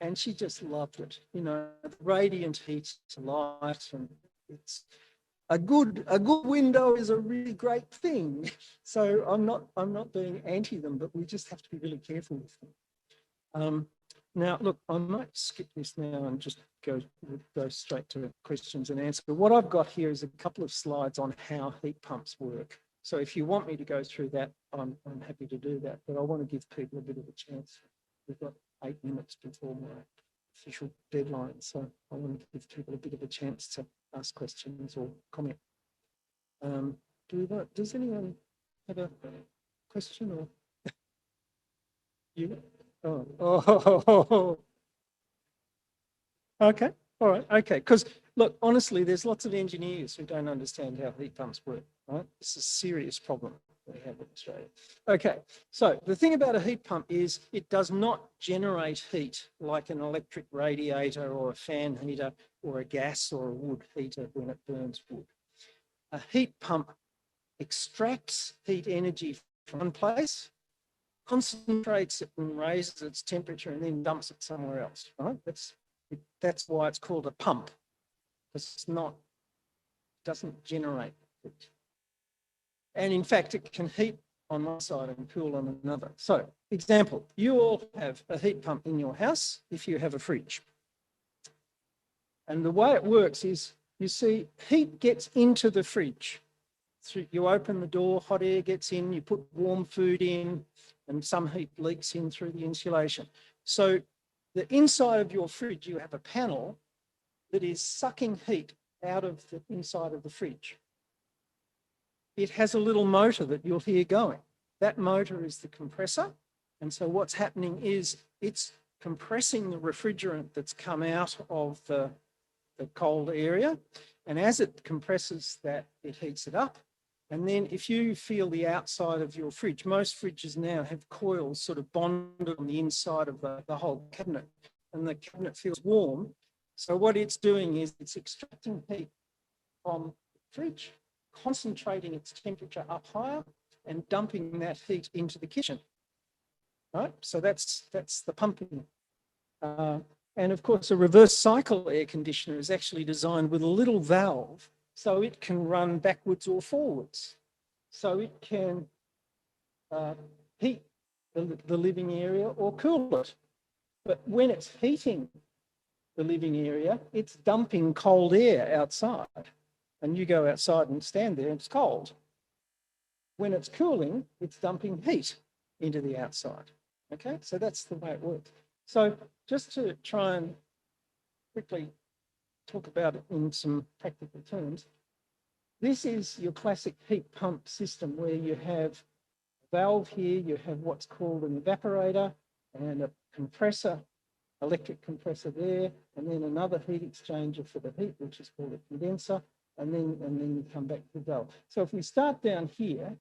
S2: and she just loved it. The radiant heat, light, and it's a good window is a really great thing. So I'm not being anti them, but we just have to be really careful with them. Now, look, I might skip this now and just go straight to questions and answers. But what I've got here is a couple of slides on how heat pumps work. So if you want me to go through that, I'm happy to do that. But I want to give people a bit of a chance. We've got 8 minutes before my official deadline. So I want to give people a bit of a chance to ask questions or comment. Does anyone have a question or you? Oh. Okay. All right. Okay. Because look, honestly, there's lots of engineers who don't understand how heat pumps work. Right? It's a serious problem we have in Australia. Okay. So the thing about a heat pump is it does not generate heat like an electric radiator or a fan heater or a gas or a wood heater when it burns wood. A heat pump extracts heat energy from one place, concentrates it and raises its temperature and then dumps it somewhere else, right? That's why it's called a pump, because doesn't generate heat. And in fact, it can heat on one side and cool on another. So, example, you all have a heat pump in your house if you have a fridge. And the way it works is, you see, heat gets into the fridge through, you open the door, hot air gets in, you put warm food in, and some heat leaks in through the insulation. So the inside of your fridge, you have a panel that is sucking heat out of the inside of the fridge. It has a little motor that you'll hear going. That motor is the compressor. And so what's happening is it's compressing the refrigerant that's come out of the cold area. And as it compresses that, it heats it up. And then if you feel the outside of your fridge, most fridges now have coils sort of bonded on the inside of the whole cabinet, and the cabinet feels warm. So what it's doing is it's extracting heat from the fridge, concentrating its temperature up higher and dumping that heat into the kitchen. Right? So that's the pumping. And of course, a reverse cycle air conditioner is actually designed with a little valve so it can run backwards or forwards. So it can heat the living area or cool it. But when it's heating the living area, it's dumping cold air outside. And you go outside and stand there and it's cold. When it's cooling, it's dumping heat into the outside. Okay, so that's the way it works. So just to try and quickly talk about it in some practical terms, this is your classic heat pump system where you have a valve here, you have what's called an evaporator and a compressor, electric compressor there, and then another heat exchanger for the heat, which is called a condenser, and then you come back to the valve. So if we start down here,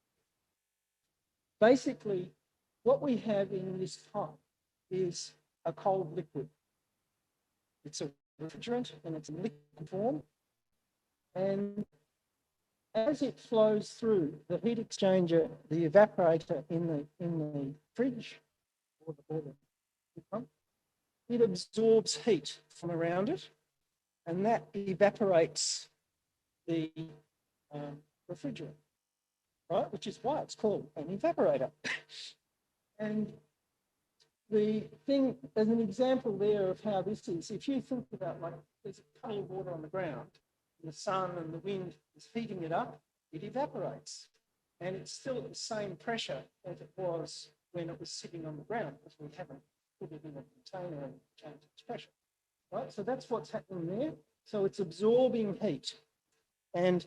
S2: basically what we have in this pump is a cold liquid. It's a refrigerant and it's in liquid form. And as it flows through the heat exchanger, the evaporator in the fridge or the heat pump, it absorbs heat from around it, and that evaporates the refrigerant, right? Which is why it's called an evaporator. And the thing, as an example there of how this is, if you think about, like, there's a puddle of water on the ground, the sun and the wind is heating it up, it evaporates. And it's still at the same pressure as it was when it was sitting on the ground, because we haven't put it in a container and changed its pressure, right? So that's what's happening there. So it's absorbing heat. And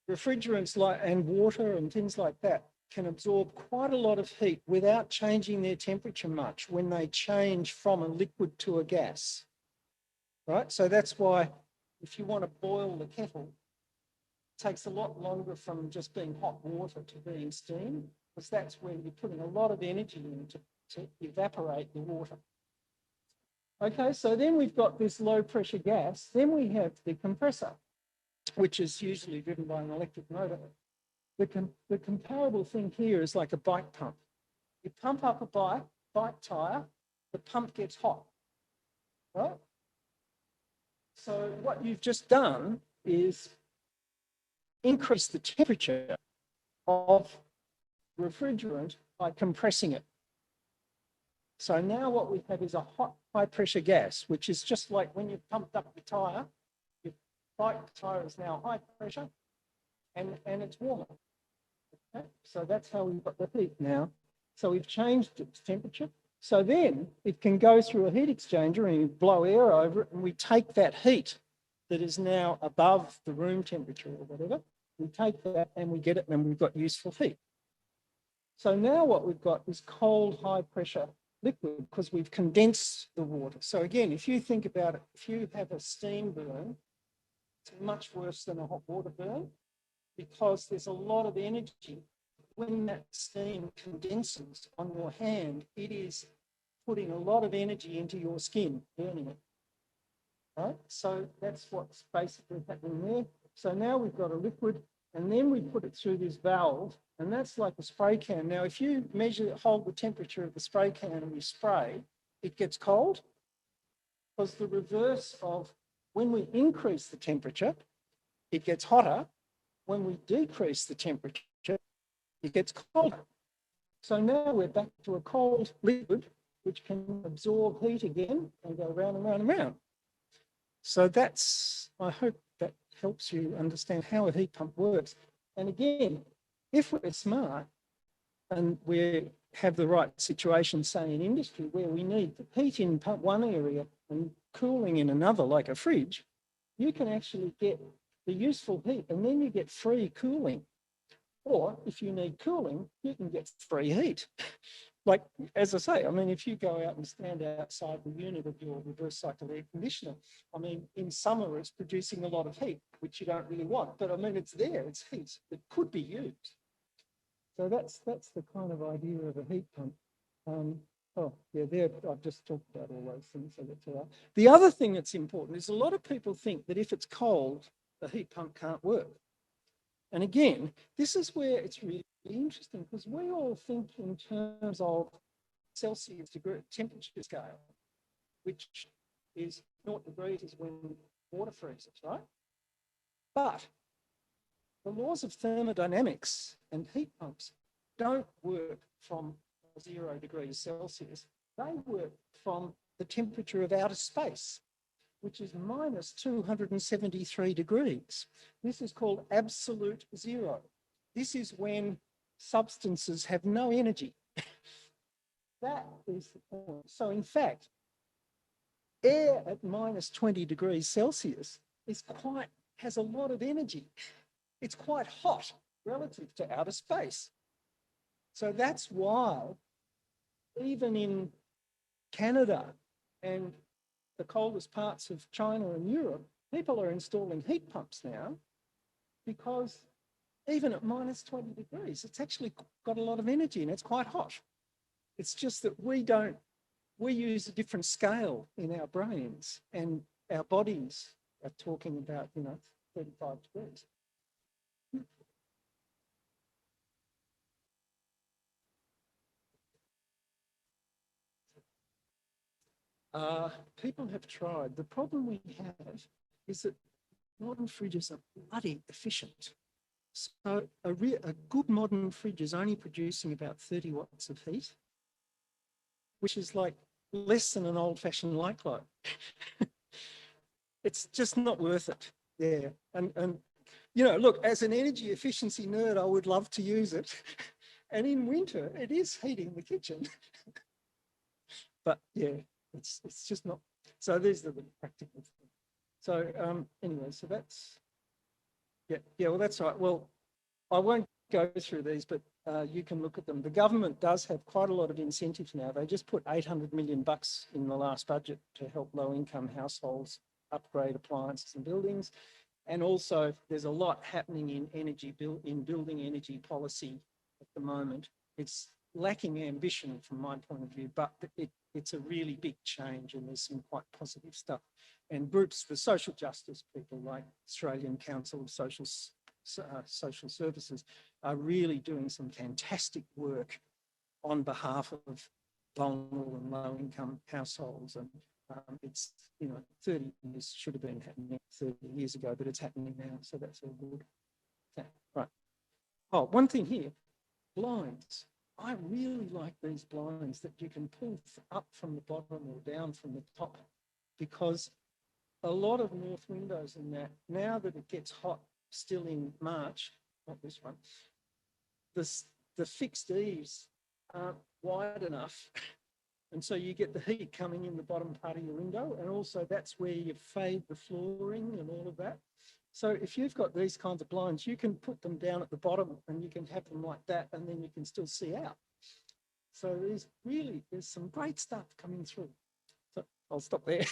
S2: refrigerants and water and things like that can absorb quite a lot of heat without changing their temperature much when they change from a liquid to a gas, right? So that's why if you want to boil the kettle, it takes a lot longer from just being hot water to being steam, because that's where you're putting a lot of energy in to evaporate the water. Okay, so then we've got this low pressure gas. Then we have the compressor, which is usually driven by an electric motor. The comparable thing here is like a bike pump. You pump up a bike tire, the pump gets hot, right? So what you've just done is increase the temperature of refrigerant by compressing it. So now what we have is a hot, high pressure gas, which is just like when you pumped up the tire, your bike tire is now high pressure and it's warmer. Okay? So that's how we've got the heat now. So we've changed its temperature. So then it can go through a heat exchanger and you blow air over it, and we take that heat that is now above the room temperature or whatever, we take that and we get it, and we've got useful heat. So now what we've got is cold, high pressure liquid, because we've condensed the water. So again, if you think about it, if you have a steam burn, it's much worse than a hot water burn, because there's a lot of energy. When that steam condenses on your hand, it is putting a lot of energy into your skin, burning it. Right? So that's what's basically happening there. So now we've got a liquid, and then we put it through this valve, and that's like a spray can. Now, if you hold the temperature of the spray can and you spray, it gets cold, because the reverse of when we increase the temperature, it gets hotter. When we decrease the temperature, it gets colder. So now we're back to a cold liquid, which can absorb heat again and go round and round and round. So that's, I hope that helps you understand how a heat pump works. And again, if we're smart and we have the right situation, say in industry, where we need heat in one area and cooling in another, like a fridge, you can actually get the useful heat and then you get free cooling. Or if you need cooling, you can get free heat. Like, as I say, I mean, if you go out and stand outside the unit of your reverse cycle air conditioner, I mean, in summer, it's producing a lot of heat, which you don't really want. But I mean, it's there, it's heat that could be used. So that's the kind of idea of a heat pump. Oh, yeah, there, I've just talked about all those things, so that's all right. The other thing that's important is a lot of people think that if it's cold, the heat pump can't work. And again, this is where it's really interesting because we all think in terms of Celsius degree temperature scale, which is 0 degrees is when water freezes, right? But the laws of thermodynamics and heat pumps don't work from 0 degrees Celsius. They work from the temperature of outer space, which is minus 273 degrees. This is called absolute zero. This is when substances have no energy. That is the point. So in fact, air at minus 20 degrees Celsius has a lot of energy. It's quite hot relative to outer space. So that's why even in Canada and the coldest parts of China and Europe, people are installing heat pumps now because even at minus 20 degrees, it's actually got a lot of energy and it's quite hot. It's just that we use a different scale in our brains and our bodies are talking about, 35 degrees. People have tried. The problem we have is that modern fridges are bloody efficient. So a good modern fridge is only producing about 30 watts of heat, which is like less than an old-fashioned light globe. It's just not worth it. Yeah, and look, as an energy efficiency nerd, I would love to use it. And in winter, it is heating the kitchen. But yeah, it's just not. So these are the practical things. So anyway, so that's, yeah, well, that's right. Well, I won't go through these, but you can look at them. The government does have quite a lot of incentives now. They just put 800 million bucks in the last budget to help low-income households upgrade appliances and buildings. And also there's a lot happening in building energy policy at the moment. It's lacking ambition from my point of view, but it's a really big change and there's some quite positive stuff. And groups for social justice, people like Australian Council of Social Services are really doing some fantastic work on behalf of vulnerable and low-income households. And it's, 30 years should have been happening 30 years ago, but it's happening now. So that's all good. Okay, right. Oh, one thing here, blinds. I really like these blinds that you can pull up from the bottom or down from the top, because a lot of north windows in that, now that it gets hot still in March, not this one, the fixed eaves aren't wide enough. And so you get the heat coming in the bottom part of your window. And also that's where you fade the flooring and all of that. So if you've got these kinds of blinds, you can put them down at the bottom and you can have them like that, and then you can still see out. So there's some great stuff coming through. So I'll stop there.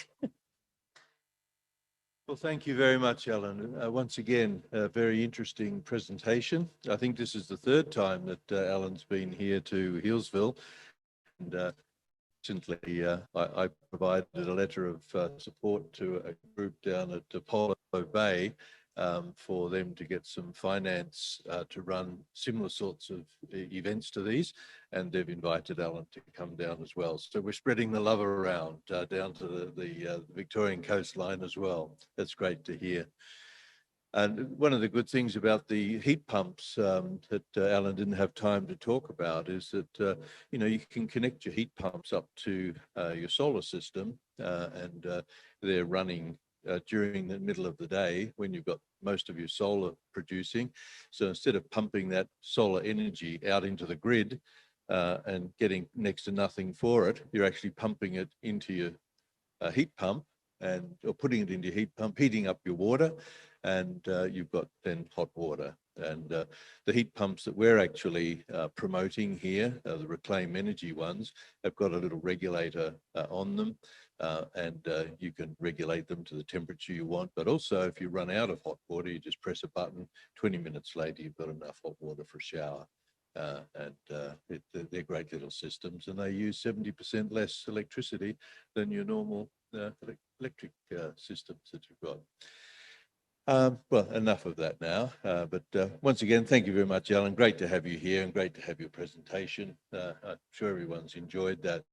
S1: Well, thank you very much, Alan. Once again, a very interesting presentation. I think this is the third time that Alan's been here to Healesville. And recently, I provided a letter of support to a group down at Apollo Bay for them to get some finance to run similar sorts of events to these, and they've invited Alan to come down as well. So we're spreading the love around down to the Victorian coastline as well. That's great to hear. And one of the good things about the heat pumps that Alan didn't have time to talk about is that, you can connect your heat pumps up to your solar system and they're running during the middle of the day when you've got most of your solar producing. So instead of pumping that solar energy out into the grid and getting next to nothing for it, you're actually pumping it into your heat pump or putting it into your heat pump, heating up your water, and you've got then hot water. And the heat pumps that we're actually promoting here, the Reclaim Energy ones, have got a little regulator on them, and you can regulate them to the temperature you want. But also, if you run out of hot water, you just press a button. 20 minutes later, you've got enough hot water for a shower. They're great little systems, and they use 70% less electricity than your normal electric systems that you've got. Well, enough of that now. But once again, thank you very much, Alan. Great to have you here and great to have your presentation. I'm sure everyone's enjoyed that.